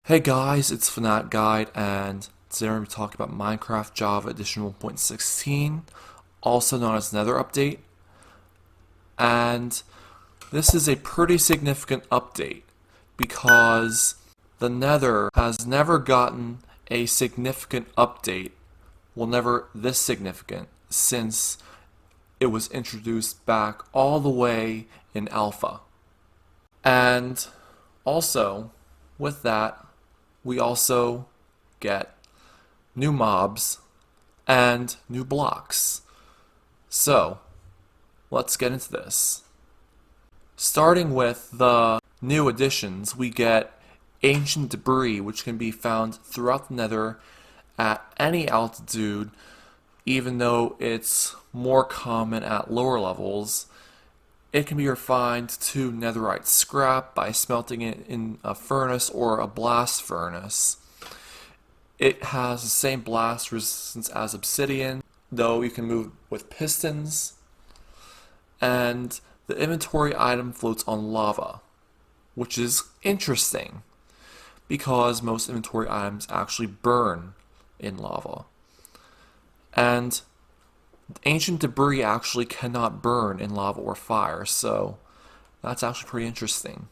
Hey guys, it's Fanat Guide, and today we're going to be talking about Minecraft Java Edition 1.16, also known as Nether Update. And this is a pretty significant update because the Nether has never gotten a significant update, well, never this significant, since it was introduced back all the way in Alpha. And also, with that, we also get new mobs and new blocks. So, let's get into this. Starting with the new additions, we get ancient debris, which can be found throughout the Nether at any altitude, even though it's more common at lower levels. It can be refined to netherite scrap by smelting it in a furnace or a blast furnace. It has the same blast resistance as obsidian, though you can move with pistons. And the inventory item floats on lava, which is interesting because most inventory items actually burn in lava. And ancient debris actually cannot burn in lava or fire, so that's actually pretty interesting.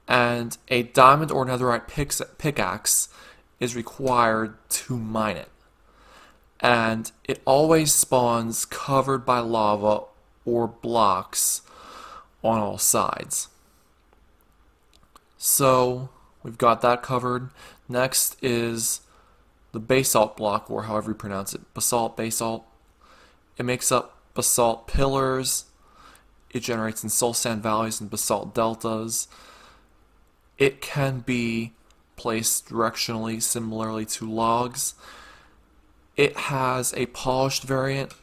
And a diamond or netherite pickaxe is required to mine it. And it always spawns covered by lava or blocks on all sides. So we've got that covered. Next is the basalt block, or however you pronounce it, basalt. It makes up basalt pillars. It generates in soul sand valleys and basalt deltas. It can be placed directionally similarly to logs. It has a polished variant,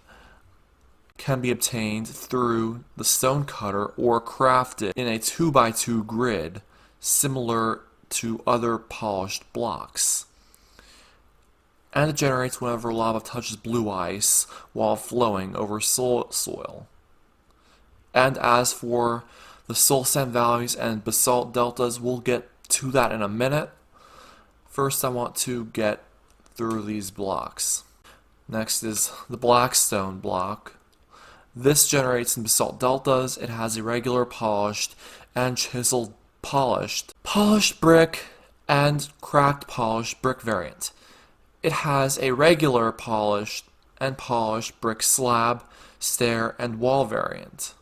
can be obtained through the stone cutter or crafted in a 2x2 grid similar to other polished blocks. And it generates whenever lava touches blue ice while flowing over soil. And as for the soul sand valleys and basalt deltas, we'll get to that in a minute. First, I want to get through these blocks. Next is the blackstone block. This generates in basalt deltas. It has a regular polished and chiseled polished brick and cracked polished brick variant. It has a regular polished and polished brick slab, stair, and wall variant.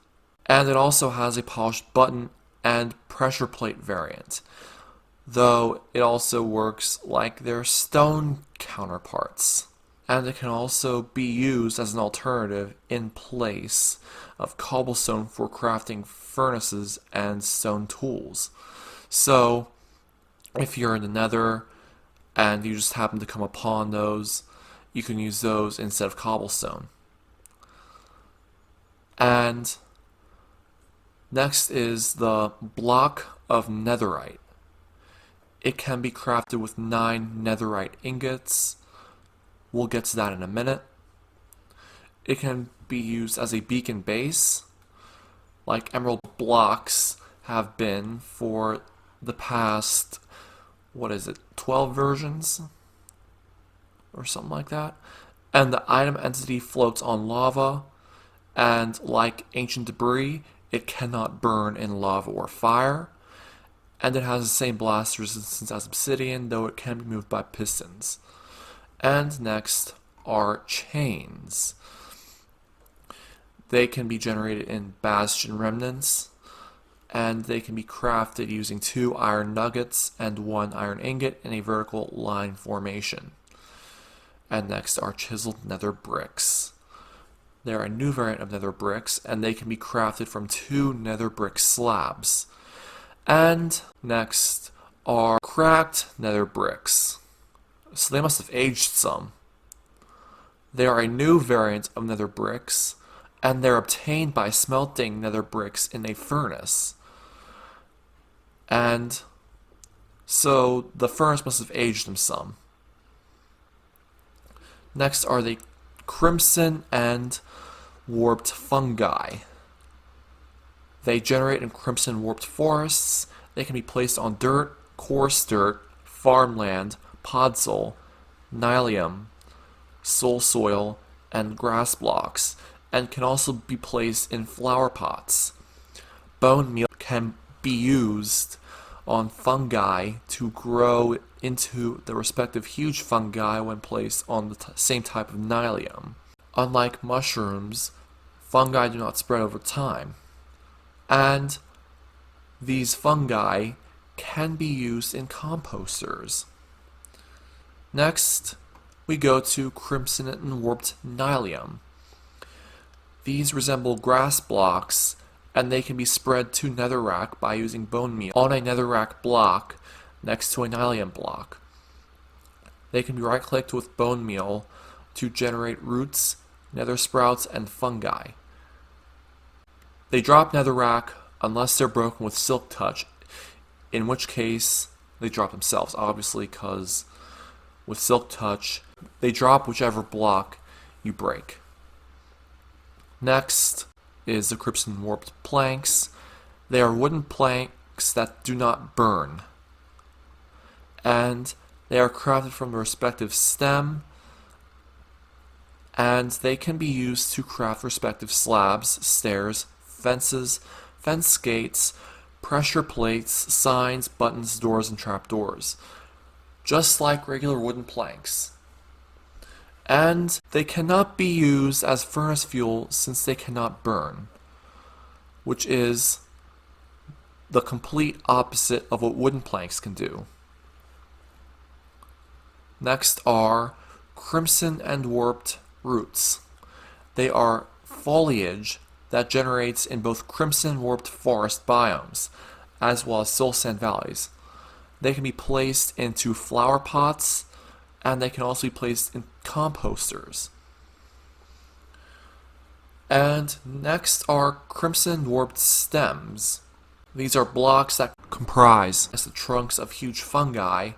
And it also has a polished button and pressure plate variant, though it also works like their stone counterparts. And it can also be used as an alternative in place of cobblestone for crafting furnaces and stone tools. So, if you're in the Nether and you just happen to come upon those, you can use those instead of cobblestone. And next is the block of netherite. It can be crafted with 9 netherite ingots. We'll get to that in a minute. It can be used as a beacon base, like emerald blocks have been for the past, 12 versions? Or something like that. And the item entity floats on lava, and like ancient debris, it cannot burn in lava or fire. And it has the same blast resistance as obsidian, though it can be moved by pistons. And next are chains. They can be generated in bastion remnants, and they can be crafted using 2 iron nuggets and 1 iron ingot in a vertical line formation. And next are chiseled nether bricks. They're a new variant of nether bricks, and they can be crafted from 2 nether brick slabs. And next are cracked nether bricks. So they must have aged some. They are a new variant of nether bricks, and they're obtained by smelting nether bricks in a furnace. And so the furnace must have aged them some. Next are the crimson and warped fungi. They generate in crimson warped forests. They can be placed on dirt, coarse dirt, farmland, podzol, nylium, soul soil, and grass blocks, and can also be placed in flower pots. Bone meal can be used on fungi to grow into the respective huge fungi when placed on the same type of nylium. Unlike mushrooms, fungi do not spread over time, and these fungi can be used in composters. Next, we go to crimson and warped nylium. These resemble grass blocks, and they can be spread to netherrack by using bone meal on a netherrack block next to a nylium block. They can be right-clicked with bone meal to generate roots, nether sprouts, and fungi. They drop netherrack unless they're broken with silk touch, in which case they drop themselves, obviously, because with silk touch they drop whichever block you break. Next is the crimson warped planks. They are wooden planks that do not burn, and they are crafted from the respective stem, and they can be used to craft respective slabs, stairs, fences, fence gates, pressure plates, signs, buttons, doors, and trapdoors, just like regular wooden planks. And they cannot be used as furnace fuel since they cannot burn, which is the complete opposite of what wooden planks can do. Next are crimson and warped roots. They are foliage that generates in both crimson warped forest biomes, as well as soul sand valleys. They can be placed into flower pots, and they can also be placed in composters. And next are crimson warped stems. These are blocks that comprise the trunks of huge fungi.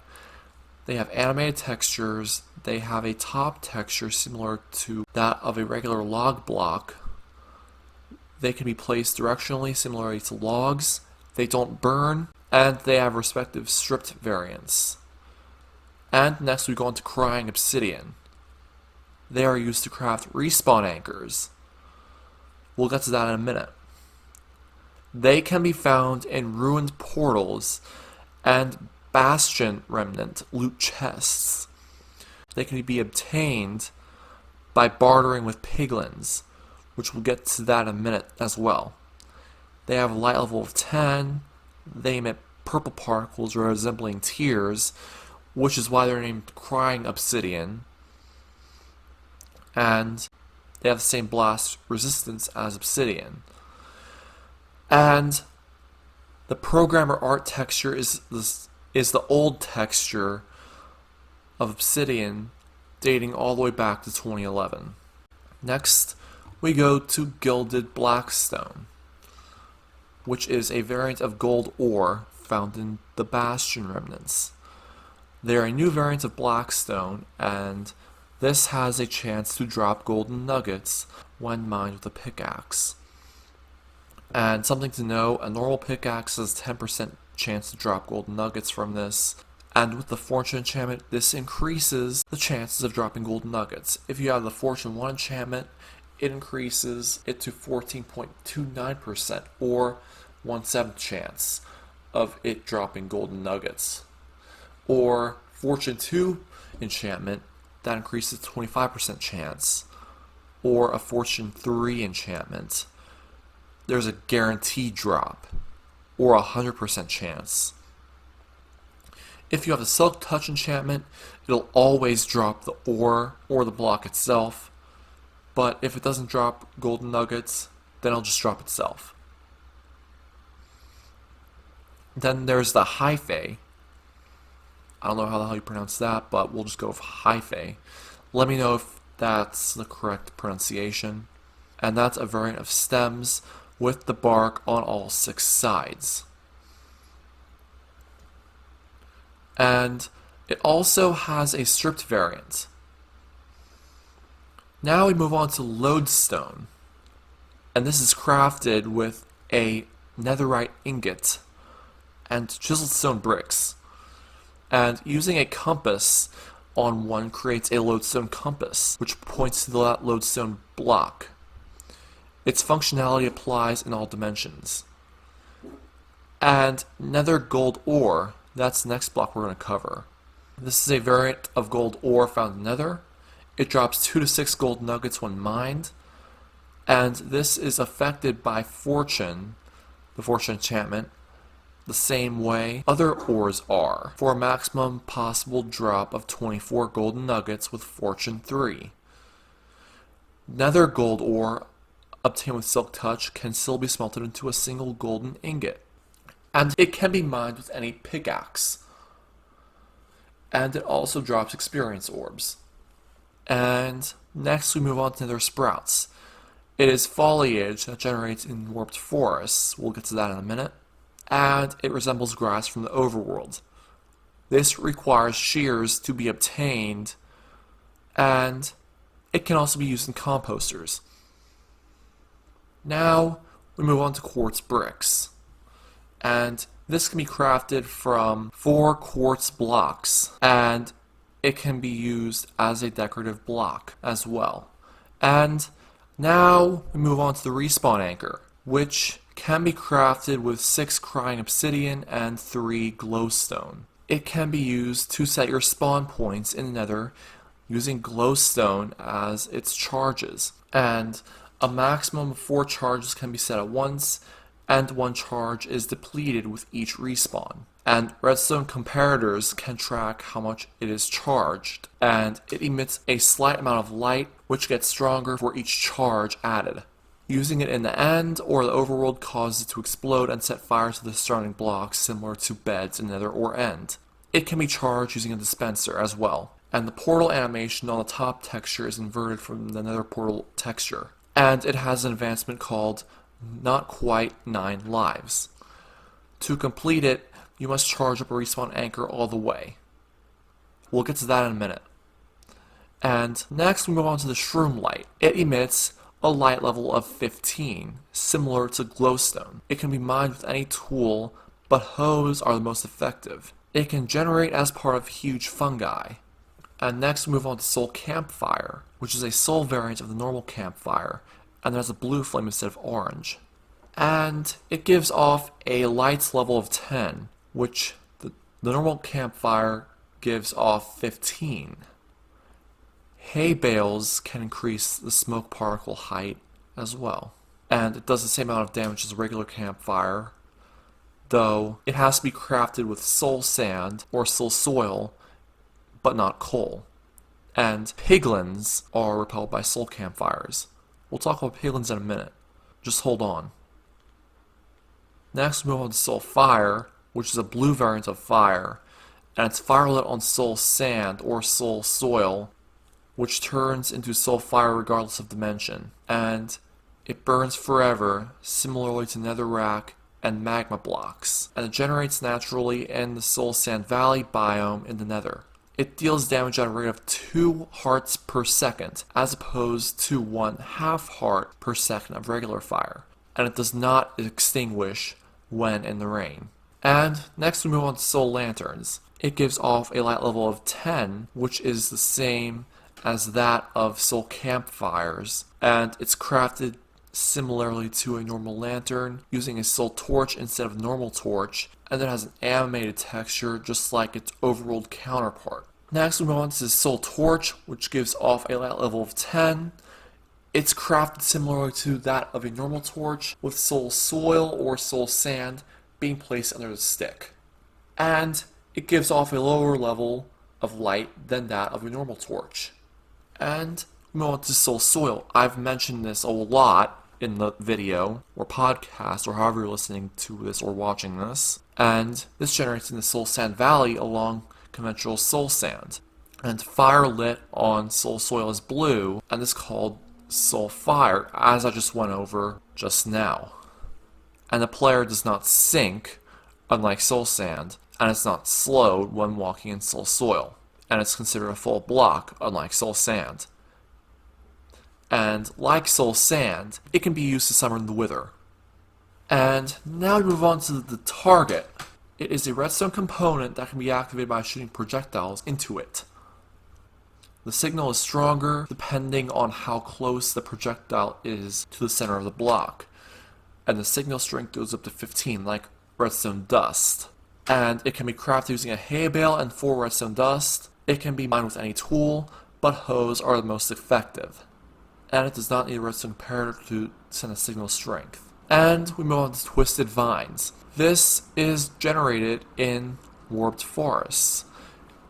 They have animated textures. They have a top texture similar to that of a regular log block. They can be placed directionally similarly to logs. They don't burn, and they have respective stripped variants. And next we go on to crying obsidian. They are used to craft respawn anchors. We'll get to that in a minute. They can be found in ruined portals and bastion remnant loot chests. They can be obtained by bartering with piglins, which we'll get to that in a minute as well. They have a light level of 10. They emit purple particles resembling tears, which is why they're named crying obsidian. And they have the same blast resistance as obsidian. And the programmer art texture is the old texture of obsidian, dating all the way back to 2011. Next, we go to gilded blackstone, which is a variant of gold ore found in the bastion remnants. They are a new variant of blackstone, and this has a chance to drop golden nuggets when mined with a pickaxe. And something to know, a normal pickaxe has a 10% chance to drop golden nuggets from this, and with the fortune enchantment, this increases the chances of dropping golden nuggets. If you have the fortune 1 enchantment, it increases it to 14.29%, or 1/7 chance of it dropping golden nuggets. Or fortune 2 enchantment, that increases 25% chance. Or a fortune 3 enchantment, there's a guaranteed drop, or 100% chance. If you have the silk touch enchantment, it'll always drop the ore or the block itself, but if it doesn't drop golden nuggets, then it'll just drop itself. Then there's the hyphae. I don't know how the hell you pronounce that, but we'll just go with hyphae. Let me know if that's the correct pronunciation. And that's a variant of stems with the bark on all 6 sides. And it also has a stripped variant. Now we move on to lodestone. And this is crafted with a netherite ingot and chiseled stone bricks. And using a compass on one creates a lodestone compass, which points to that lodestone block. Its functionality applies in all dimensions. And nether gold ore, that's the next block we're going to cover. This is a variant of gold ore found in nether. It drops 2 to 6 gold nuggets when mined, and this is affected by fortune, the fortune enchantment, the same way other ores are, for a maximum possible drop of 24 golden nuggets with fortune 3. Nether gold ore obtained with silk touch can still be smelted into a single golden ingot, and it can be mined with any pickaxe. And it also drops experience orbs. And next we move on to nether sprouts. It is foliage that generates in warped forests. We'll get to that in a minute. And it resembles grass from the overworld. This requires shears to be obtained, and it can also be used in composters. Now we move on to quartz bricks. And this can be crafted from 4 quartz blocks, and it can be used as a decorative block as well. And now we move on to the respawn anchor, which can be crafted with 6 crying obsidian and 3 glowstone. It can be used to set your spawn points in the nether using glowstone as its charges. And a maximum of 4 charges can be set at once, and 1 charge is depleted with each respawn. And redstone comparators can track how much it is charged, and it emits a slight amount of light, which gets stronger for each charge added. Using it in the end or the overworld causes it to explode and set fire to the surrounding blocks, similar to beds in nether or end. It can be charged using a dispenser as well, and the portal animation on the top texture is inverted from the nether portal texture. And it has an advancement called Not Quite 9 Lives. To complete it, you must charge up a respawn anchor all the way. We'll get to that in a minute. And next we move on to the shroom light. It emits a light level of 15, similar to glowstone. It can be mined with any tool, but hoes are the most effective. It can generate as part of huge fungi. And next we move on to soul campfire, which is a soul variant of the normal campfire, and it has a blue flame instead of orange. And it gives off a light level of 10, which the normal campfire gives off 15. Hay bales can increase the smoke particle height as well. And it does the same amount of damage as a regular campfire, though it has to be crafted with soul sand or soul soil, but not coal. And piglins are repelled by soul campfires. We'll talk about piglins in a minute. Just hold on. Next we move on to soul fire, which is a blue variant of fire, and it's firelit on soul sand or soul soil, which turns into soul fire regardless of dimension, and it burns forever, similarly to netherrack and magma blocks, and it generates naturally in the soul sand valley biome in the nether. It deals damage at a rate of 2 hearts per second, as opposed to 1/2 heart per second of regular fire, and it does not extinguish when in the rain. And next we move on to soul lanterns. It gives off a light level of 10, which is the same as that of soul campfires, and it's crafted similarly to a normal lantern using a soul torch instead of normal torch, and it has an animated texture just like its overworld counterpart. Next we move on to the soul torch, which gives off a light level of 10. It's crafted similarly to that of a normal torch, with soul soil or soul sand being placed under the stick. And it gives off a lower level of light than that of a normal torch. And we move on to soul soil. I've mentioned this a lot in the video or podcast or however you're listening to this or watching this. And this generates in the soul sand valley along conventional soul sand. And fire lit on soul soil is blue, and it's called soul fire, as I just went over just now. And the player does not sink, unlike soul sand, and it's not slowed when walking in soul soil, and it's considered a full block, unlike soul sand. And like soul sand, it can be used to summon the wither. And now we move on to the target. It is a redstone component that can be activated by shooting projectiles into it. The signal is stronger depending on how close the projectile is to the center of the block, and the signal strength goes up to 15 like redstone dust. And it can be crafted using a hay bale and 4 redstone dust. It can be mined with any tool, but hoes are the most effective. And it does not need a redstone comparator to send a signal strength. And we move on to Twisted Vines. This is generated in Warped Forests.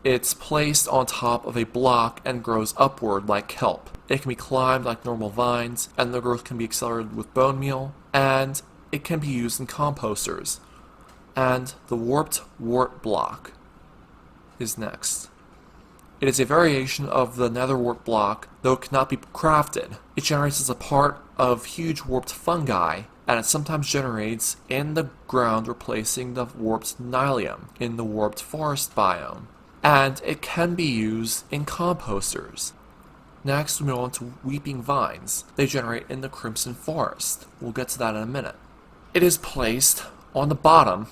It's placed on top of a block and grows upward like kelp. It can be climbed like normal vines, and the growth can be accelerated with bone meal, and it can be used in composters. And the Warped Wart Block is next. It is a variation of the Nether Wart Block, though it cannot be crafted. It generates as a part of huge warped fungi, and it sometimes generates in the ground, replacing the warped Nylium in the Warped Forest biome. And it can be used in composters. Next, we move on to Weeping Vines. They generate in the Crimson Forest. We'll get to that in a minute. It is placed on the bottom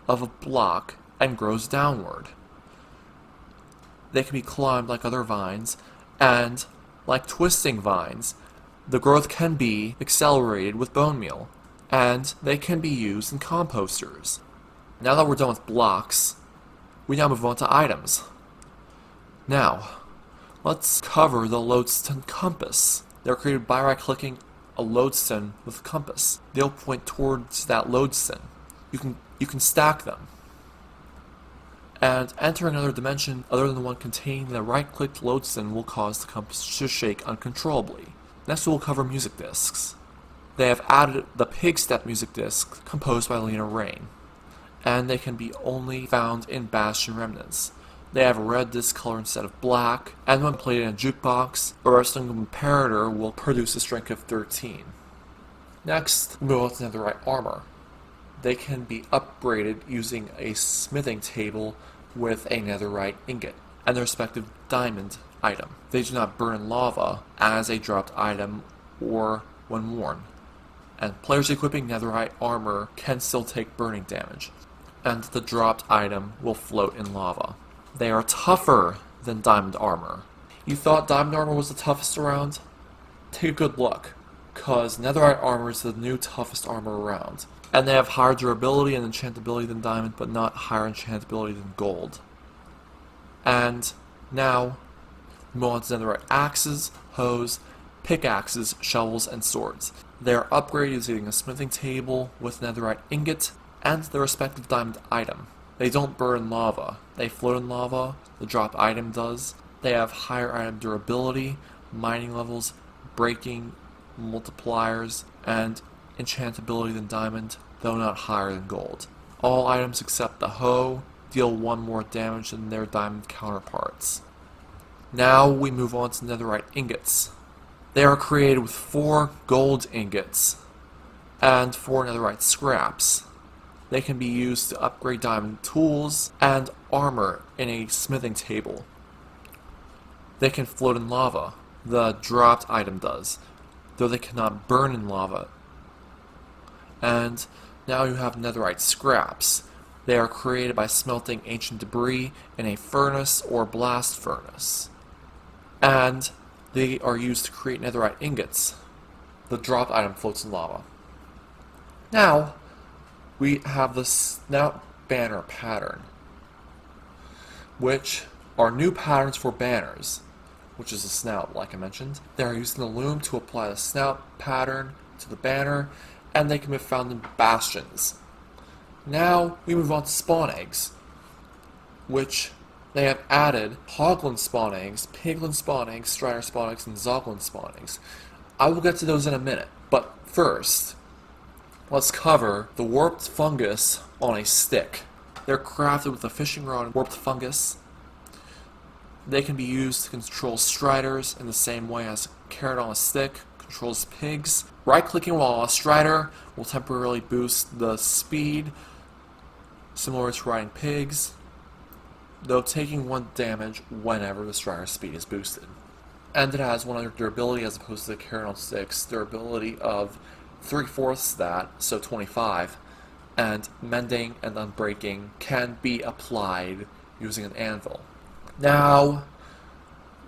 of a block and grows downward. They can be climbed like other vines, and like twisting vines, the growth can be accelerated with bone meal, and they can be used in composters. Now that we're done with blocks, we now move on to items. Now, let's cover the lodestone compass. They're created by right-clicking a lodestone with a compass. They'll point towards that lodestone. You can stack them. And entering another dimension other than the one containing the right-clicked lodestone will cause the compass to shake uncontrollably. Next we'll cover music discs. They have added the Pig Step music disc composed by Lena Raine, and they can be only found in Bastion Remnants. They have a red disc color instead of black, and when played in a jukebox, a redstone comparator will produce a strength of 13. Next, we move on to netherite armor. They can be upgraded using a smithing table with a netherite ingot and their respective diamond item. They do not burn in lava as a dropped item or when worn. And players equipping netherite armor can still take burning damage, and the dropped item will float in lava. They are tougher than diamond armor. You thought diamond armor was the toughest around? Take a good look, cause netherite armor is the new toughest armor around. And they have higher durability and enchantability than diamond, but not higher enchantability than gold. And now, move on to netherite axes, hoes, pickaxes, shovels, and swords. They are upgraded using a smithing table with netherite ingot and their respective diamond item. They don't burn lava. They float in lava. The drop item does. They have higher item durability, mining levels, breaking multipliers, and enchantability than diamond, though not higher than gold. All items except the hoe deal 1 more damage than their diamond counterparts. Now we move on to netherite ingots. They are created with 4 gold ingots and 4 netherite scraps. They can be used to upgrade diamond tools and armor in a smithing table. They can float in lava. The dropped item does, though they cannot burn in lava. And now you have netherite scraps. They are created by smelting ancient debris in a furnace or blast furnace. And they are used to create netherite ingots. The dropped item floats in lava. Now, we have the snout banner pattern, which are new patterns for banners, which is a snout, like I mentioned. They are using the loom to apply the snout pattern to the banner, and they can be found in bastions. Now we move on to spawn eggs, which they have added hoglin spawn eggs, piglin spawn eggs, strider spawn eggs, and zoglin spawn eggs. I will get to those in a minute, but first, let's cover the warped fungus on a stick. They're crafted with a fishing rod and warped fungus. They can be used to control striders in the same way as a carrot on a stick controls pigs. Right-clicking while a strider will temporarily boost the speed, similar to riding pigs, though taking 1 damage whenever the strider's speed is boosted. And it has 100 durability as opposed to the carrot on sticks durability of 3/4 that, so 25, and mending and unbreaking can be applied using an anvil. Now,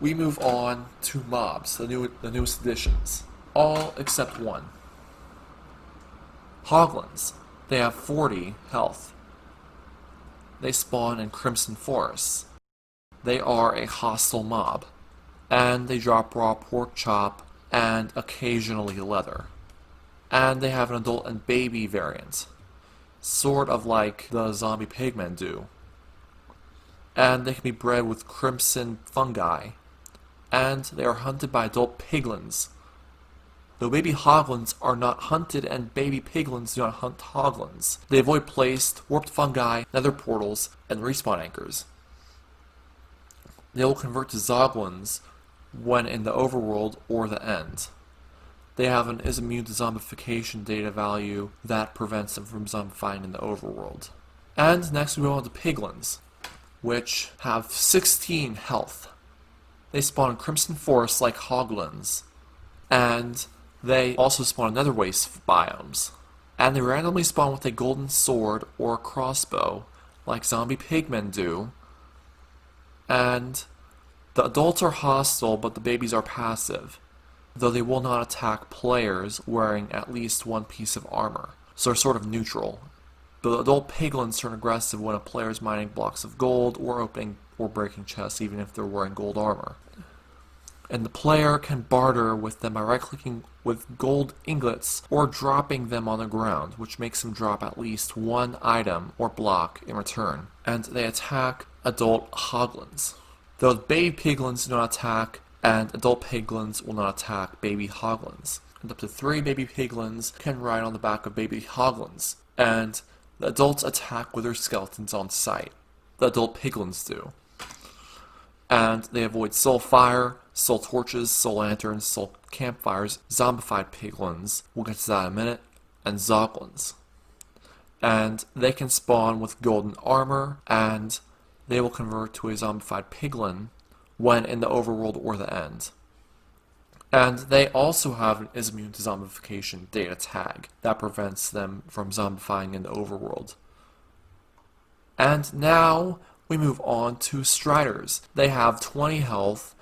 we move on to mobs, the newest additions. All except one. Hoglins. They have 40 health. They spawn in Crimson Forests. They are a hostile mob, and they drop raw pork chop and occasionally leather. And they have an adult and baby variant, sort of like the zombie pigmen do. And they can be bred with crimson fungi, and they are hunted by adult piglins. Though baby hoglins are not hunted and baby piglins do not hunt hoglins. They avoid placed, warped fungi, nether portals, and respawn anchors. They will convert to zoglins when in the overworld or the end. They have an is immune to zombification data value that prevents them from zombifying in the overworld. And next we move on to piglins, which have 16 health. They spawn in Crimson Forest like hoglins, and they also spawn in nether waste biomes. And they randomly spawn with a golden sword or a crossbow, like zombie pigmen do. And the adults are hostile, but the babies are passive, though they will not attack players wearing at least one piece of armor, so they're sort of neutral. The adult piglins turn aggressive when a player is mining blocks of gold or opening or breaking chests, even if they're wearing gold armor. And the player can barter with them by right-clicking with gold ingots or dropping them on the ground, which makes them drop at least one item or block in return. And they attack adult hoglins. Though baby piglins do not attack, and adult piglins will not attack baby hoglins. And up to 3 baby piglins can ride on the back of baby hoglins, and the adults attack with their skeletons on sight. The adult piglins do. And they avoid soul fire, soul torches, soul lanterns, soul campfires, zombified piglins, we'll get to that in a minute, and zoglins. And they can spawn with golden armor, and they will convert to a zombified piglin when in the overworld or the end. And they also have an is immune to zombification data tag that prevents them from zombifying in the overworld. And now we move on to Striders. They have 20 health.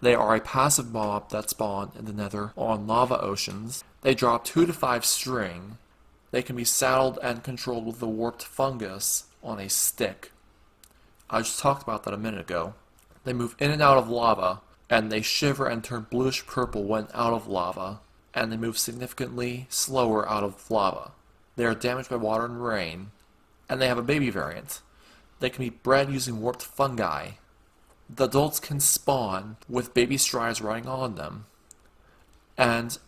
They are a passive mob that spawn in the nether on lava oceans. They drop 2 to 5 string. They can be saddled and controlled with the warped fungus on a stick. I just talked about that a minute ago. They move in and out of lava, and they shiver and turn bluish purple when out of lava, and they move significantly slower out of lava. They are damaged by water and rain, and they have a baby variant. They can be bred using warped fungi. The adults can spawn with baby striders riding on them, and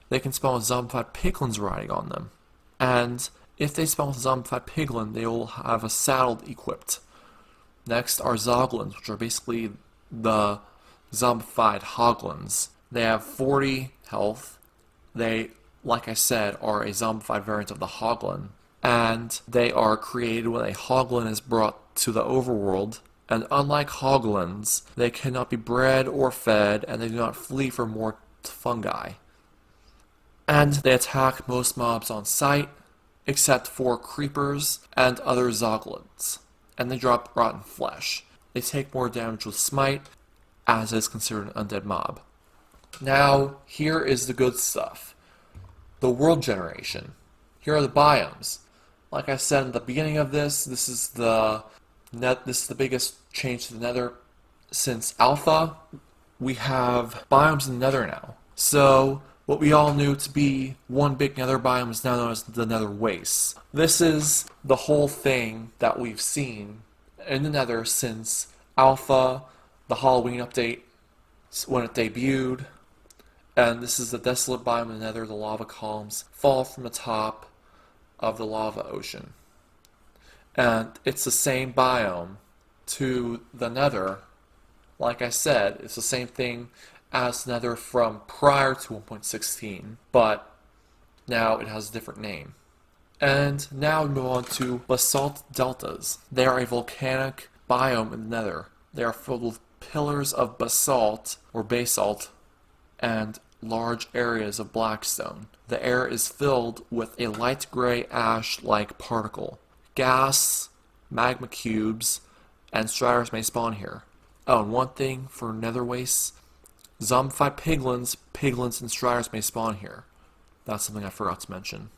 they can spawn with zombified piglins riding on them. And if they spawn with a zombified piglin, they will have a saddle equipped. Next are zoglins, which are basically the zombified hoglins. They have 40 health. They, like I said, are a zombified variant of the hoglin. And they are created when a hoglin is brought to the overworld. And unlike hoglins, they cannot be bred or fed, and they do not flee from warped fungi. And they attack most mobs on sight, except for creepers and other zoglins. And they drop rotten flesh. They take more damage with smite, as is considered an undead mob. Now, here is the good stuff. The world generation. Here are the biomes. Like I said in the beginning of this is the biggest change to the nether since alpha. We have biomes in the nether now. So, what we all knew to be one big nether biome is now known as the nether wastes. This is the whole thing that we've seen in the nether since alpha, the Halloween update, when it debuted. And this is the desolate biome in the nether. The lava columns fall from the top of the lava ocean. And it's the same biome to the nether. Like I said, it's the same thing as nether from prior to 1.16, but now it has a different name. And now we move on to basalt deltas. They are a volcanic biome in the nether. They are filled with pillars of basalt, or basalt, and large areas of blackstone. The air is filled with a light gray ash-like particle. Gas, magma cubes, and striders may spawn here. Oh, and one thing for nether wastes, zombified piglins, and striders may spawn here. That's something I forgot to mention.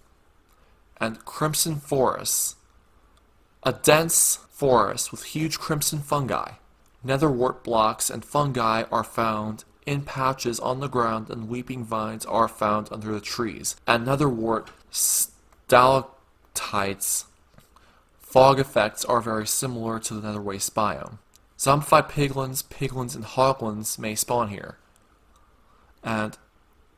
And crimson forests. A dense forest with huge crimson fungi. Nether wart blocks and fungi are found in patches on the ground, and weeping vines are found under the trees. And nether wart stalactites fog effects are very similar to the nether waste biome. Zombified piglins, and hoglins may spawn here. And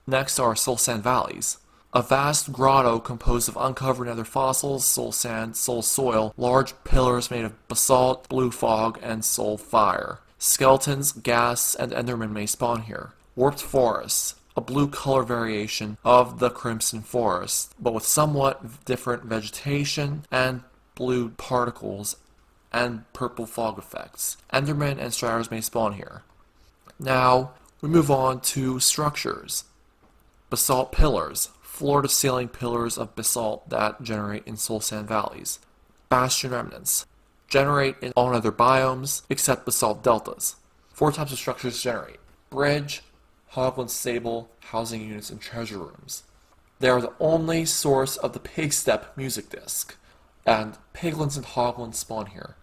next are soul sand valleys. A vast grotto composed of uncovered nether fossils, soul sand, soul soil, large pillars made of basalt, blue fog, and soul fire. Skeletons, gas, and endermen may spawn here. Warped forests, a blue color variation of the crimson forest, but with somewhat different vegetation and blue particles and purple fog effects. Endermen and striders may spawn here. Now, we move on to structures. Basalt pillars, floor-to-ceiling pillars of basalt that generate in soul sand valleys. Bastion remnants, generate in all other biomes except basalt deltas. 4 types of structures generate: bridge, hoglin stable, housing units, and treasure rooms. They are the only source of the Pigstep music disc, and piglins and hoglins spawn here.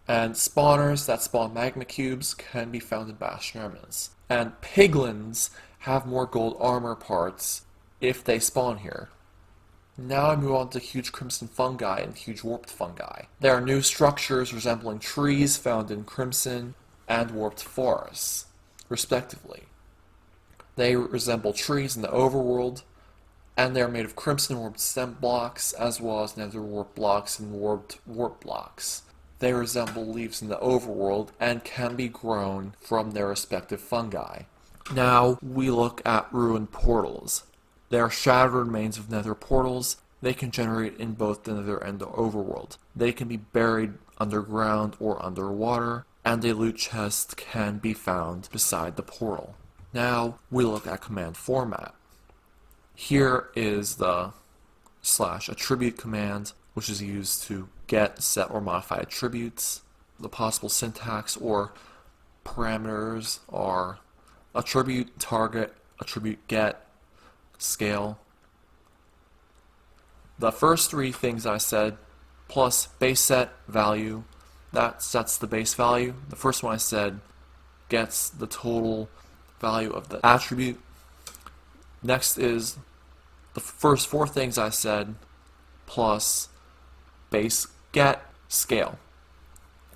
And spawners that spawn magma cubes can be found in Bastion remnants. And piglins have more gold armor parts if they spawn here. Now I move on to huge crimson fungi and huge warped fungi. There are new structures resembling trees found in crimson and warped forests, respectively. They resemble trees in the overworld, and they are made of crimson warped stem blocks, as well as nether warp blocks and warped warp blocks. They resemble leaves in the overworld and can be grown from their respective fungi. Now we look at ruined portals. They are shattered remains of nether portals. They can generate in both the nether and the overworld. They can be buried underground or underwater, and a loot chest can be found beside the portal. Now we look at command format. Here is the /attribute command, which is used to get, set, or modify attributes. The possible syntax or parameters are attribute, target, attribute get, scale. The first 3 things I said, plus base set value, that sets the base value. The first one I said gets the total value of the attribute. Next is the first 4 things I said, plus base get scale.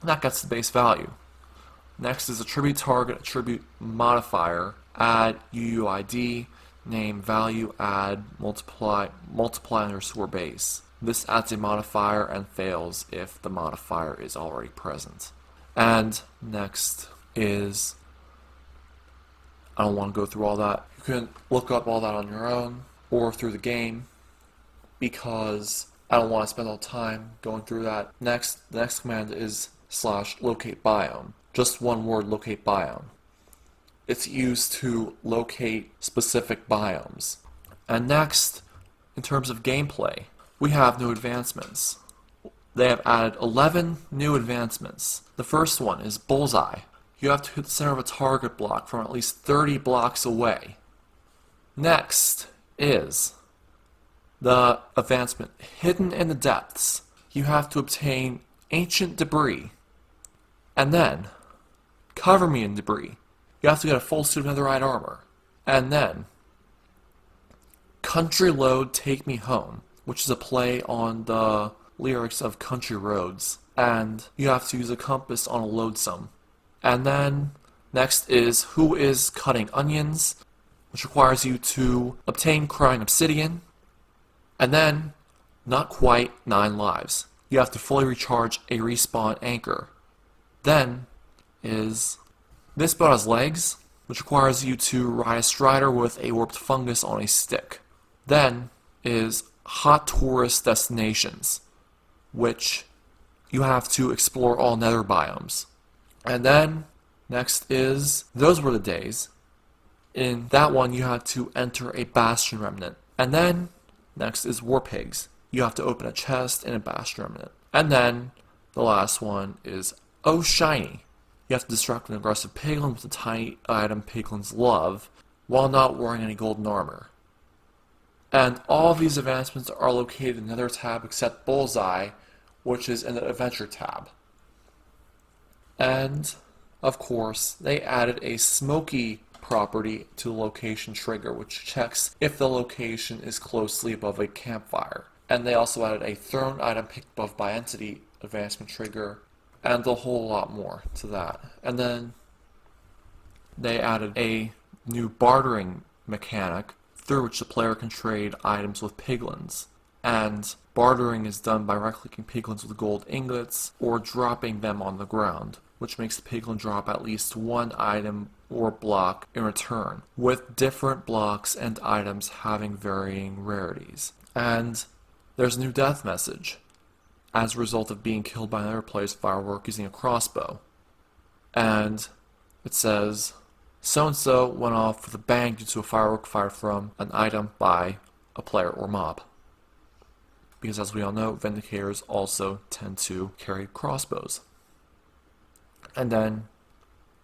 That gets the base value. Next is attribute target, attribute modifier, add UUID, name value, add, multiply underscore base. This adds a modifier and fails if the modifier is already present. And next is, I don't want to go through all that. You can look up all that on your own or through the game, because I don't want to spend all the time going through that. The next command is /locate biome. Just one word, locate biome. It's used to locate specific biomes. And next, in terms of gameplay, we have new advancements. They have added 11 new advancements. The first one is bullseye. You have to hit the center of a target block from at least 30 blocks away. Next is the advancement hidden in the depths. You have to obtain ancient debris. And then, cover me in debris. You have to get a full suit of netherite armor. And then, Country Load Take Me Home, which is a play on the lyrics of Country Roads. And you have to use a compass on a loadsome. And then, next is Who is Cutting Onions, which requires you to obtain crying obsidian. And then, not quite 9 lives. You have to fully recharge a respawn anchor. Then is This Boat Has Legs, which requires you to ride a strider with a warped fungus on a stick. Then is Hot Tourist Destinations, which you have to explore all nether biomes. And then, next is Those Were the Days, In that one, you had to enter a Bastion Remnant. And then, next is War Pigs. You have to open a chest in a Bastion Remnant. And then, the last one is Oh Shiny. You have to destruct an aggressive piglin with a tiny item piglins love, while not wearing any golden armor. And all of these advancements are located in another tab except Bullseye, which is in the Adventure tab. And, of course, they added a Smoky property to the location trigger, which checks if the location is closely above a campfire. And they also added a thrown item picked above by entity advancement trigger, and a whole lot more to that. And then they added a new bartering mechanic through which the player can trade items with piglins. And bartering is done by right-clicking piglins with gold ingots or dropping them on the ground, which makes the piglin drop at least one item or block in return, with different blocks and items having varying rarities. And there's a new death message as a result of being killed by another player's firework using a crossbow. And it says, so-and-so went off with a bang due to a firework fired from an item by a player or mob. Because as we all know, Vindicators also tend to carry crossbows. And then,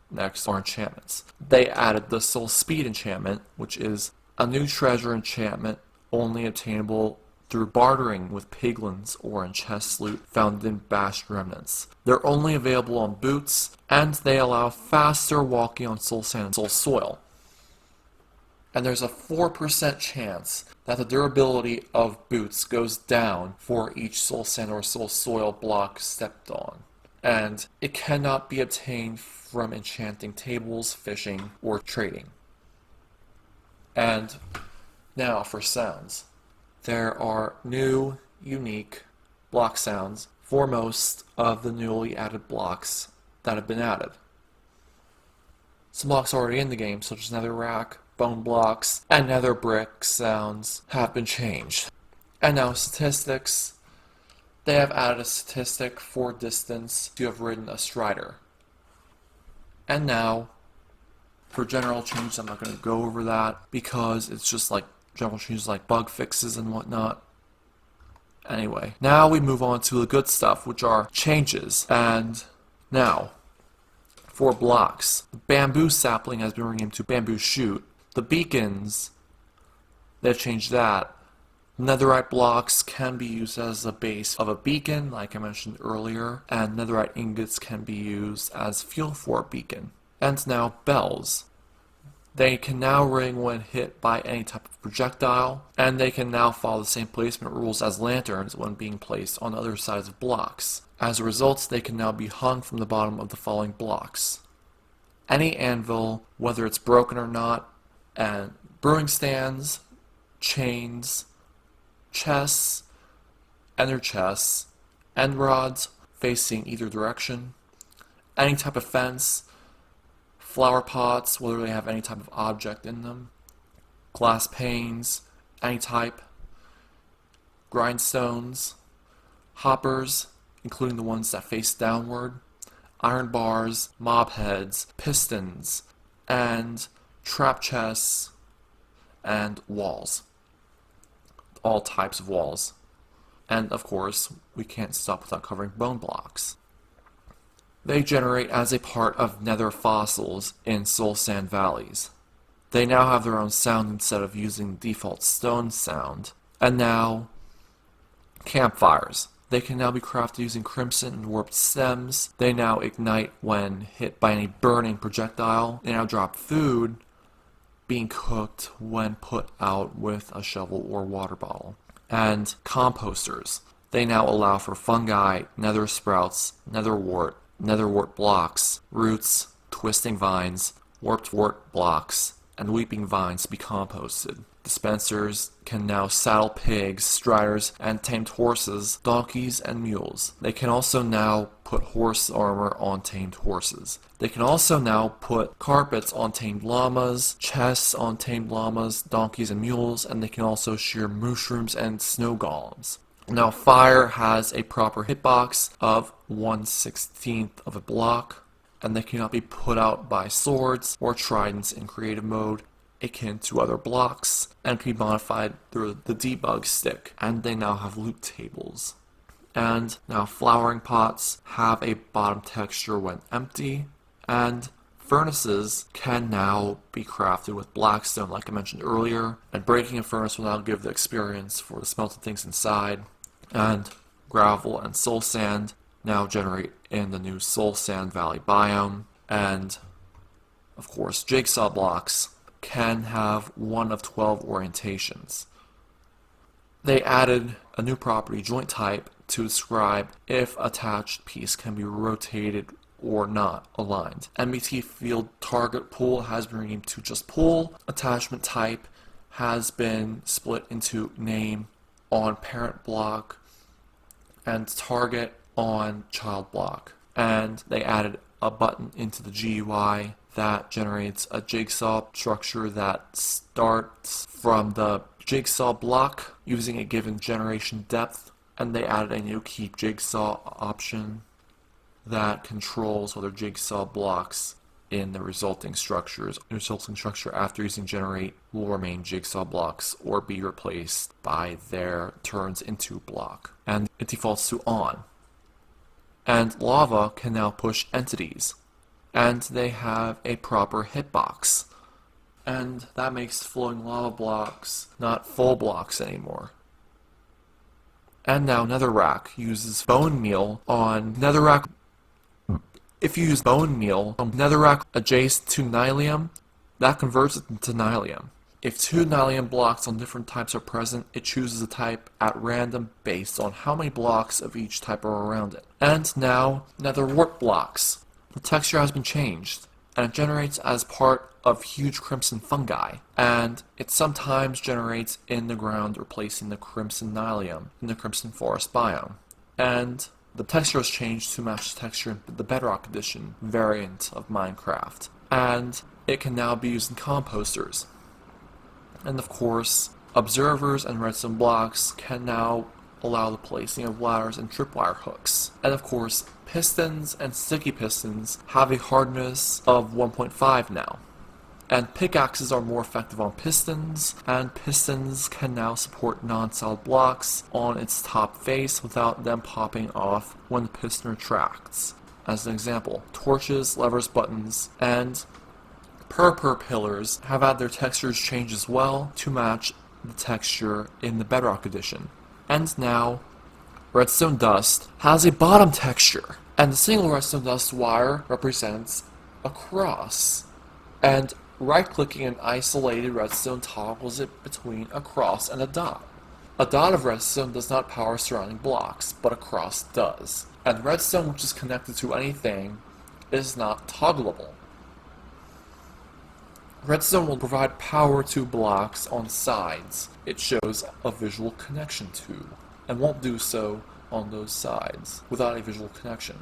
next are enchantments. They added the Soul Speed enchantment, which is a new treasure enchantment only obtainable through bartering with piglins or in chest loot found in Bastion Remnants. They're only available on boots, and they allow faster walking on soul sand and soul soil. And there's a 4% chance that the durability of boots goes down for each soul sand or soul soil block stepped on. And it cannot be obtained from enchanting tables, fishing, or trading. And now for sounds. There are new, unique block sounds for most of the newly added blocks that have been added. Some blocks already in the game, such as netherrack, bone blocks, and nether brick sounds have been changed. And now statistics. They have added a statistic for distance you have ridden a strider. And now, for general changes, I'm not going to go over that because it's just like general changes like bug fixes and whatnot. Anyway, now we move on to the good stuff, which are changes. And now, for blocks, the bamboo sapling has been renamed to bamboo shoot. The beacons, they've changed that. Netherite blocks can be used as the base of a beacon, like I mentioned earlier, and netherite ingots can be used as fuel for a beacon. And now bells. They can now ring when hit by any type of projectile, and they can now follow the same placement rules as lanterns when being placed on other sides of blocks. As a result, they can now be hung from the bottom of the following blocks. Any anvil, whether it's broken or not, and brewing stands, chains, chests, ender chests, end rods facing either direction, any type of fence, flower pots, whether they have any type of object in them, glass panes, any type, grindstones, hoppers, including the ones that face downward, iron bars, mob heads, pistons, and trap chests, and walls. All types of walls. And of course, we can't stop without covering bone blocks. They generate as a part of nether fossils in soul sand valleys. They now have their own sound instead of using the default stone sound. And now, campfires. They can now be crafted using crimson and warped stems. They now ignite when hit by any burning projectile. They now drop food, being cooked when put out with a shovel or water bottle. And composters. They now allow for fungi, nether sprouts, netherwort blocks, roots, twisting vines, warped wart blocks, and weeping vines to be composted. Dispensers can now saddle pigs, striders, and tamed horses, donkeys, and mules. They can also now put horse armor on tamed horses. They can also now put carpets on tamed llamas, chests on tamed llamas, donkeys, and mules, and they can also shear mushrooms and snow golems. Now, fire has a proper hitbox of 1/16 of a block, and they cannot be put out by swords or tridents in creative mode, akin to other blocks and can be modified through the debug stick, and they now have loot tables. And now flowering pots have a bottom texture when empty, and furnaces can now be crafted with blackstone like I mentioned earlier, and breaking a furnace will now give the experience for the smelted things inside, and gravel and soul sand now generate in the new Soul Sand Valley biome, and of course jigsaw blocks can have one of 12 orientations. They added a new property, joint type, to describe if attached piece can be rotated or not aligned. MBT field target pool has been renamed to just pool. Attachment type has been split into name on parent block and target on child block. And they added a button into the GUI that generates a jigsaw structure that starts from the jigsaw block using a given generation depth, and they added a new keep jigsaw option that controls whether jigsaw blocks in the resulting structures. The resulting structure after using generate will remain jigsaw blocks or be replaced by their turns into block, and it defaults to on. And lava can now push entities, and they have a proper hitbox, and that makes flowing lava blocks not full blocks anymore. And now Netherrack uses bone meal on Netherrack. If you use bone meal on Netherrack adjacent to Nylium, that converts it into Nylium. If two Nylium blocks on different types are present, it chooses a type at random based on how many blocks of each type are around it. And now Nether wart blocks. The texture has been changed, and it generates as part of huge crimson fungi, and it sometimes generates in the ground, replacing the crimson Nylium in the crimson forest biome. And the texture has changed to match the texture in the Bedrock Edition variant of Minecraft, and it can now be used in composters. And of course, observers and redstone blocks can now allow the placing of ladders and tripwire hooks. And of course, pistons and sticky pistons have a hardness of 1.5 now. And pickaxes are more effective on pistons, and pistons can now support non-solid blocks on its top face without them popping off when the piston retracts. As an example, torches, levers, buttons, and purpur pillars have had their textures changed as well to match the texture in the Bedrock Edition. And now, redstone dust has a bottom texture, and the single redstone dust wire represents a cross. And right-clicking an isolated redstone toggles it between a cross and a dot. A dot of redstone does not power surrounding blocks, but a cross does. And redstone which is connected to anything is not toggleable. Redstone will provide power to blocks on sides it shows a visual connection to, and won't do so on those sides without a visual connection.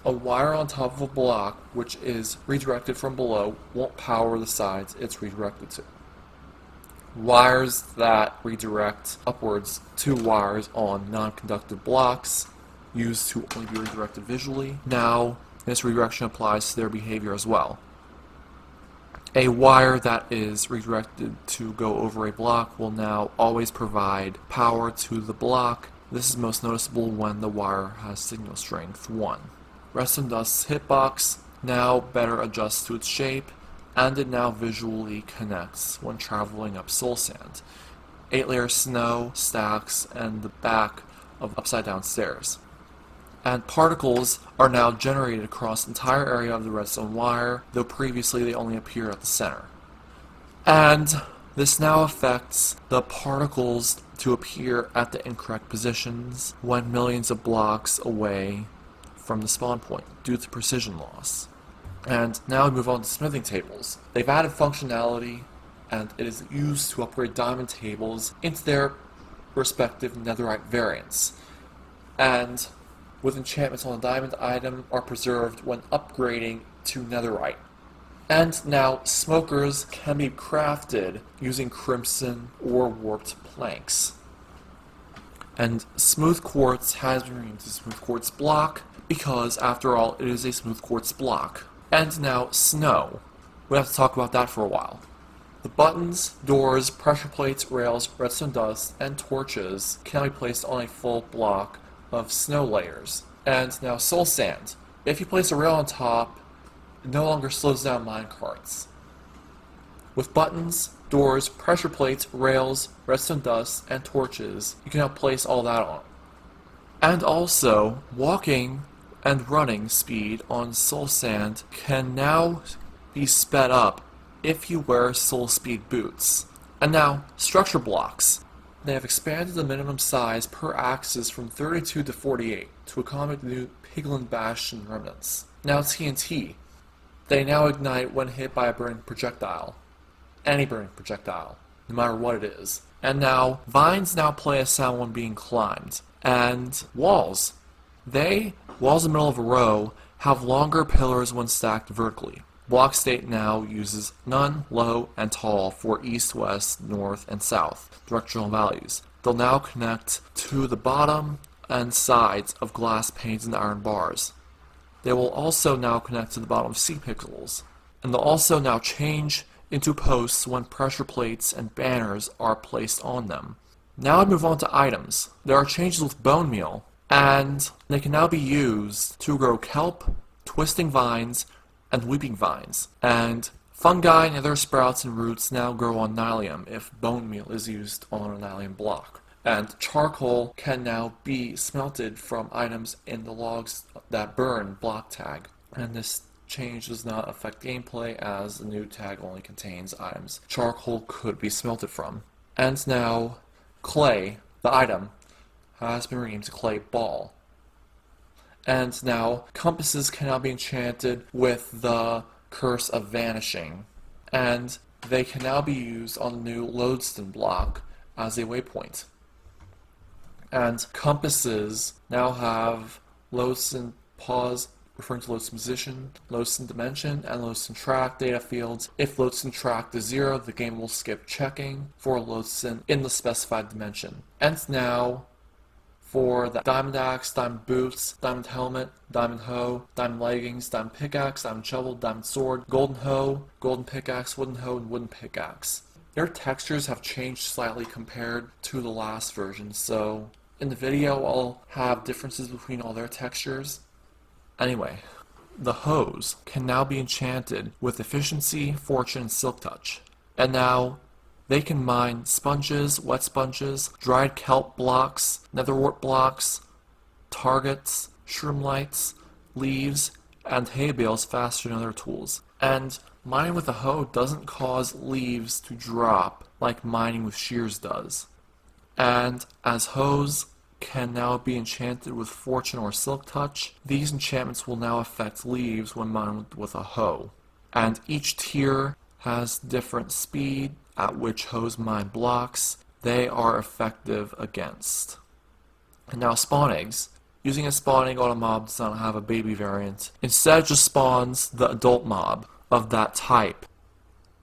A wire on top of a block which is redirected from below won't power the sides it's redirected to. Wires that redirect upwards to wires on non-conductive blocks used to only be redirected visually. Now, this redirection applies to their behavior as well. A wire that is redirected to go over a block will now always provide power to the block. This is most noticeable when the wire has signal strength 1. Redstone Dust's hitbox now better adjusts to its shape, and it now visually connects when traveling up soul sand. 8-layer snow stacks and the back of upside down stairs. And particles are now generated across the entire area of the redstone wire, though previously they only appeared at the center. And this now affects the particles to appear at the incorrect positions when millions of blocks away from the spawn point due to precision loss. And now we move on to smithing tables. They've added functionality, and it is used to upgrade diamond tables into their respective netherite variants. And with enchantments on a diamond item are preserved when upgrading to netherite. And now smokers can be crafted using crimson or warped planks. And smooth quartz has been renamed to smooth quartz block because, after all, it is a smooth quartz block. And now snow. We have to talk about that for a while. The buttons, doors, pressure plates, rails, redstone dust, and torches can be placed on a full block of snow layers. And now soul sand. If you place a rail on top, it no longer slows down minecarts. With buttons, doors, pressure plates, rails, redstone dust, and torches, you can now place all that on. And also, walking and running speed on soul sand can now be sped up if you wear soul speed boots. And now, structure blocks. They have expanded the minimum size per axis from 32 to 48 to accommodate the new Piglin Bastion remnants. Now TNT. They now ignite when hit by a burning projectile. Any burning projectile, no matter what it is. And now, vines now play a sound when being climbed. And walls. Walls in the middle of a row, have longer pillars when stacked vertically. Block state now uses none, low, and tall for east, west, north, and south directional values. They'll now connect to the bottom and sides of glass panes and iron bars. They will also now connect to the bottom of C-pixels. And they'll also now change into posts when pressure plates and banners are placed on them. Now I move on to items. There are changes with bone meal, and they can now be used to grow kelp, twisting vines, and weeping vines. And fungi and other sprouts and roots now grow on nylium if bone meal is used on a nylium block. And charcoal can now be smelted from items in the logs that burn block tag. And this change does not affect gameplay as the new tag only contains items charcoal could be smelted from. And now, clay, the item, has been renamed to clay ball. And now, compasses can now be enchanted with the Curse of Vanishing. And they can now be used on the new lodestone block as a waypoint. And compasses now have lodestone pause, referring to lodestone position, lodestone dimension, and lodestone track data fields. If lodestone track is 0, the game will skip checking for lodestone in the specified dimension. And now, for the diamond axe, diamond boots, diamond helmet, diamond hoe, diamond leggings, diamond pickaxe, diamond shovel, diamond sword, golden hoe, golden pickaxe, wooden hoe, and wooden pickaxe. Their textures have changed slightly compared to the last version, so in the video I'll have differences between all their textures. Anyway, the hoes can now be enchanted with efficiency, fortune, and silk touch. And now, they can mine sponges, wet sponges, dried kelp blocks, netherwort blocks, targets, shroomlights, leaves, and hay bales faster than other tools. And mining with a hoe doesn't cause leaves to drop like mining with shears does. And as hoes can now be enchanted with fortune or silk touch, these enchantments will now affect leaves when mined with a hoe. And each tier has different speed at which hoes mine blocks they are effective against. And now spawn eggs. Using a spawn egg on a mob does not have a baby variant. Instead, it just spawns the adult mob of that type.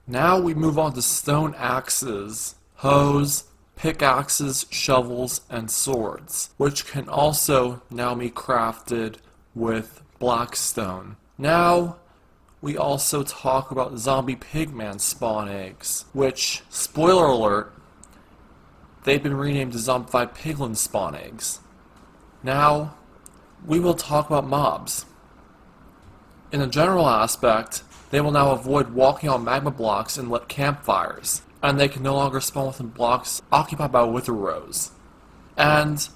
Now we move on to stone axes, hoes, pickaxes, shovels, and swords, which can also now be crafted with black stone. Now, we also talk about zombie pigman spawn eggs, which, spoiler alert, they've been renamed to zombified piglin spawn eggs. Now, we will talk about mobs. In a general aspect, they will now avoid walking on magma blocks and lit campfires, and they can no longer spawn within blocks occupied by wither rows. And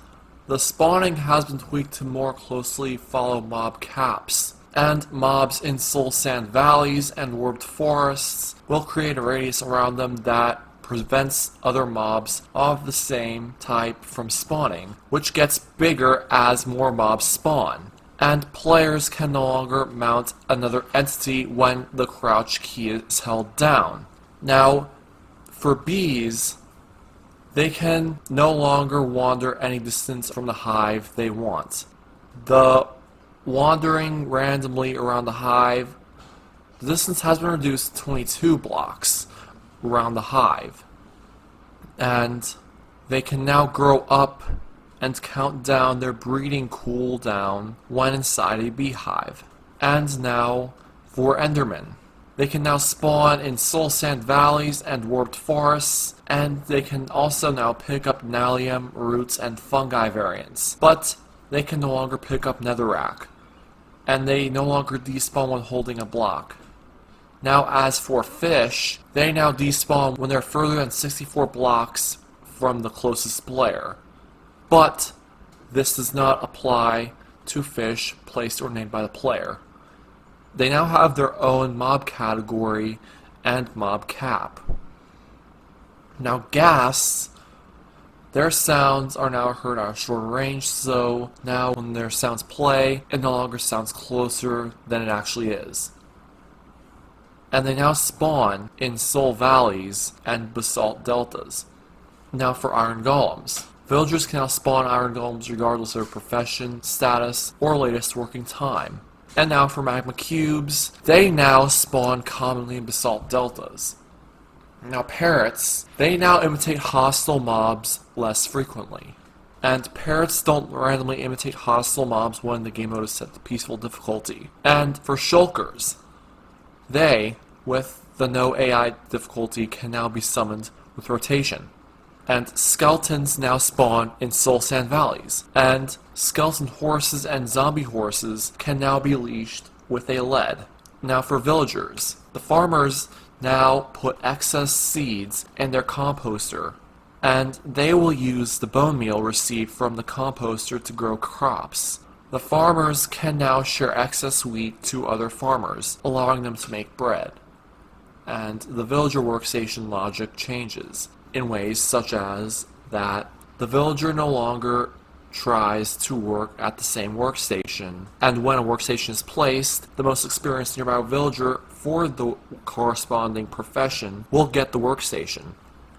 the spawning has been tweaked to more closely follow mob caps, and mobs in soul sand valleys and warped forests will create a radius around them that prevents other mobs of the same type from spawning, which gets bigger as more mobs spawn. And players can no longer mount another entity when the crouch key is held down. Now, for bees, they can no longer wander any distance from the hive they want. The wandering randomly around the hive, the distance has been reduced to 22 blocks around the hive. And they can now grow up and count down their breeding cooldown when inside a beehive. And now, for Endermen. They can now spawn in soul sand valleys and warped forests, and they can also now pick up Nalium, roots, and fungi variants. But they can no longer pick up netherrack, and they no longer despawn when holding a block. Now as for fish, they now despawn when they're further than 64 blocks from the closest player. But this does not apply to fish placed or named by the player. They now have their own mob category and mob cap. Now ghasts, their sounds are now heard at a shorter range, so now when their sounds play, it no longer sounds closer than it actually is. And they now spawn in soul valleys and basalt deltas. Now for iron golems. Villagers can now spawn iron golems regardless of their profession, status, or latest working time. And now for magma cubes, they now spawn commonly in basalt deltas. Now parrots, they now imitate hostile mobs less frequently. And parrots don't randomly imitate hostile mobs when the game mode is set to peaceful difficulty. And for shulkers, they, with the no AI difficulty, can now be summoned with rotation. And skeletons now spawn in soul sand valleys. And skeleton horses and zombie horses can now be leashed with a lead. Now for villagers, the farmers now put excess seeds in their composter, and they will use the bone meal received from the composter to grow crops. The farmers can now share excess wheat to other farmers, allowing them to make bread. And the villager workstation logic changes in ways such as that the villager no longer tries to work at the same workstation, and when a workstation is placed, the most experienced nearby villager for the corresponding profession will get the workstation.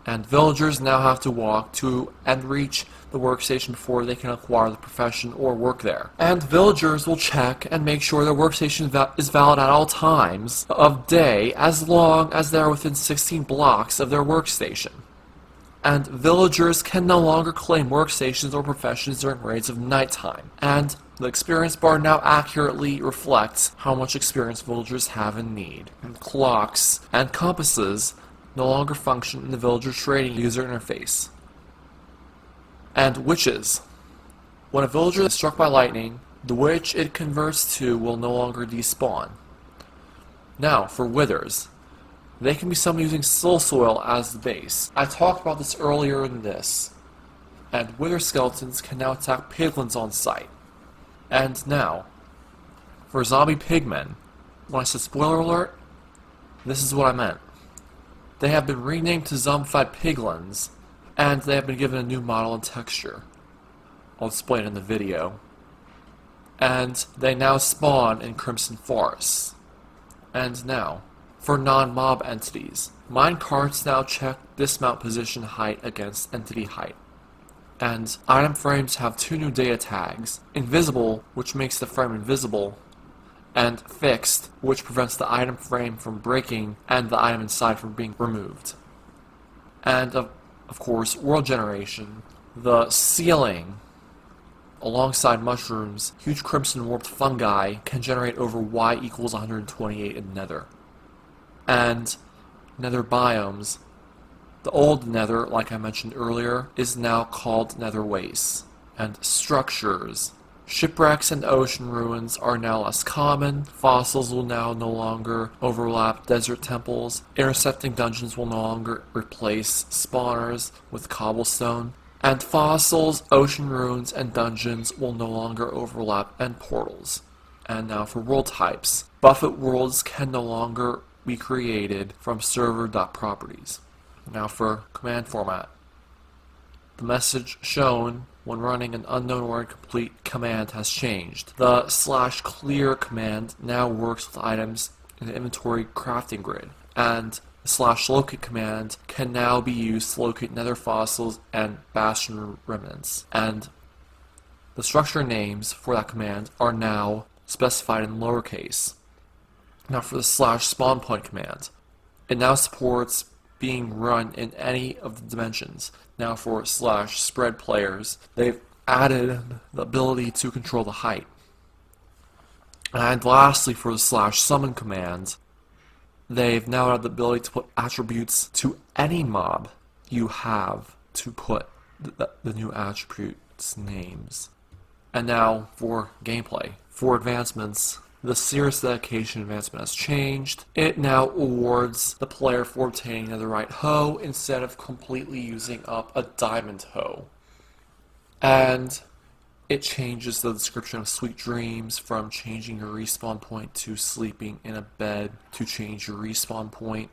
And villagers now have to walk to and reach the workstation before they can acquire the profession or work there. And villagers will check and make sure their workstation is valid at all times of day as long as they are within 16 blocks of their workstation. And villagers can no longer claim workstations or professions during raids of nighttime. And the experience bar now accurately reflects how much experience villagers have in need. And clocks and compasses no longer function in the villager trading user interface. And witches. When a villager is struck by lightning, the witch it converts to will no longer despawn. Now, for withers. They can be summoned using soul soil as the base. I talked about this earlier in this. And wither skeletons can now attack piglins on sight. And now, for zombie pigmen, when I said spoiler alert, this is what I meant. They have been renamed to zombified piglins, and they have been given a new model and texture. I'll explain in the video. And they now spawn in Crimson Forests. And now, for non-mob entities, minecarts now check dismount position height against entity height. And item frames have two new data tags, invisible, which makes the frame invisible, and fixed, which prevents the item frame from breaking and the item inside from being removed. And of course, world generation, the ceiling, alongside mushrooms, huge crimson warped fungi can generate over y equals 128 in nether. And nether biomes, the old nether, like I mentioned earlier, is now called nether wastes. And structures, shipwrecks and ocean ruins are now less common, fossils will now no longer overlap desert temples, intersecting dungeons will no longer replace spawners with cobblestone, and fossils, ocean ruins, and dungeons will no longer overlap end portals. And now for world types, Buffet worlds can no longer be created from server.properties. Now for command format. The message shown when running an unknown or incomplete command has changed. The /clear command now works with items in the inventory crafting grid, and the /locate command can now be used to locate nether fossils and bastion remnants. And the structure names for that command are now specified in lowercase. Now for the /spawn point command. It now supports being run in any of the dimensions. Now for /spread players, they've added the ability to control the height. And lastly for the /summon command, they've now had the ability to put attributes to any mob you have to put the new attributes names. And now for gameplay. For advancements, the Serious Dedication advancement has changed. It now awards the player for obtaining Netherite hoe instead of completely using up a diamond hoe. And it changes the description of Sweet Dreams from changing your respawn point to sleeping in a bed to change your respawn point.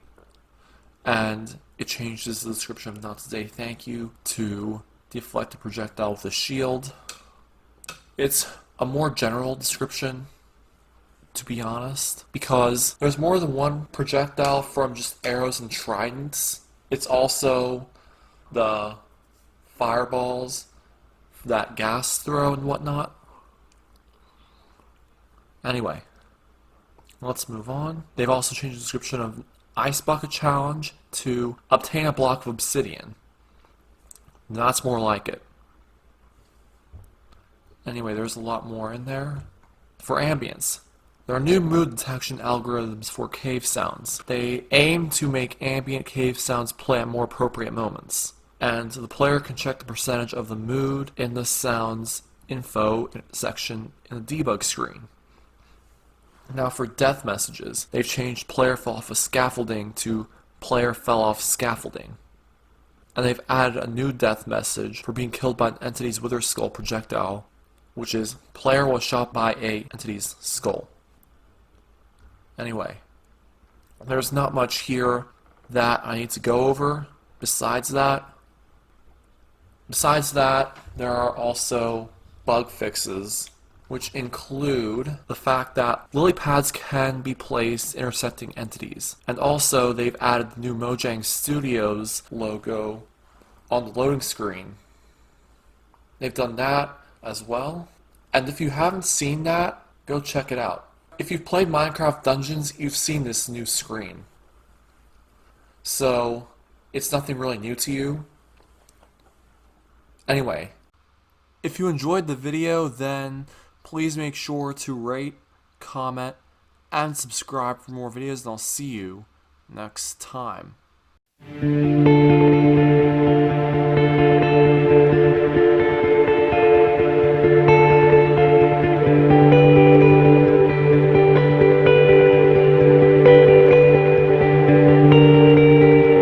And it changes the description of Not Today Thank You to deflect a projectile with a shield. It's a more general description, to be honest, because there's more than one projectile from just arrows and tridents. It's also the fireballs, that gas throw and whatnot. Anyway, let's move on. They've also changed the description of Ice Bucket Challenge to obtain a block of obsidian. That's more like it. Anyway, there's a lot more in there. For ambience, there are new mood detection algorithms for cave sounds. They aim to make ambient cave sounds play at more appropriate moments. And the player can check the percentage of the mood in the sounds info section in the debug screen. Now for death messages, they've changed player fell off a scaffolding to player fell off scaffolding. And they've added a new death message for being killed by an entity's wither skull projectile, which is player was shot by a entity's skull. Anyway, there's not much here that I need to go over besides that. There are also bug fixes, which include the fact that lily pads can be placed intersecting entities. And also, they've added the new Mojang Studios logo on the loading screen. They've done that as well. And if you haven't seen that, go check it out. If you've played Minecraft Dungeons, you've seen this new screen. So, it's nothing really new to you. Anyway, if you enjoyed the video, then please make sure to rate, comment, and subscribe for more videos, and I'll see you next time.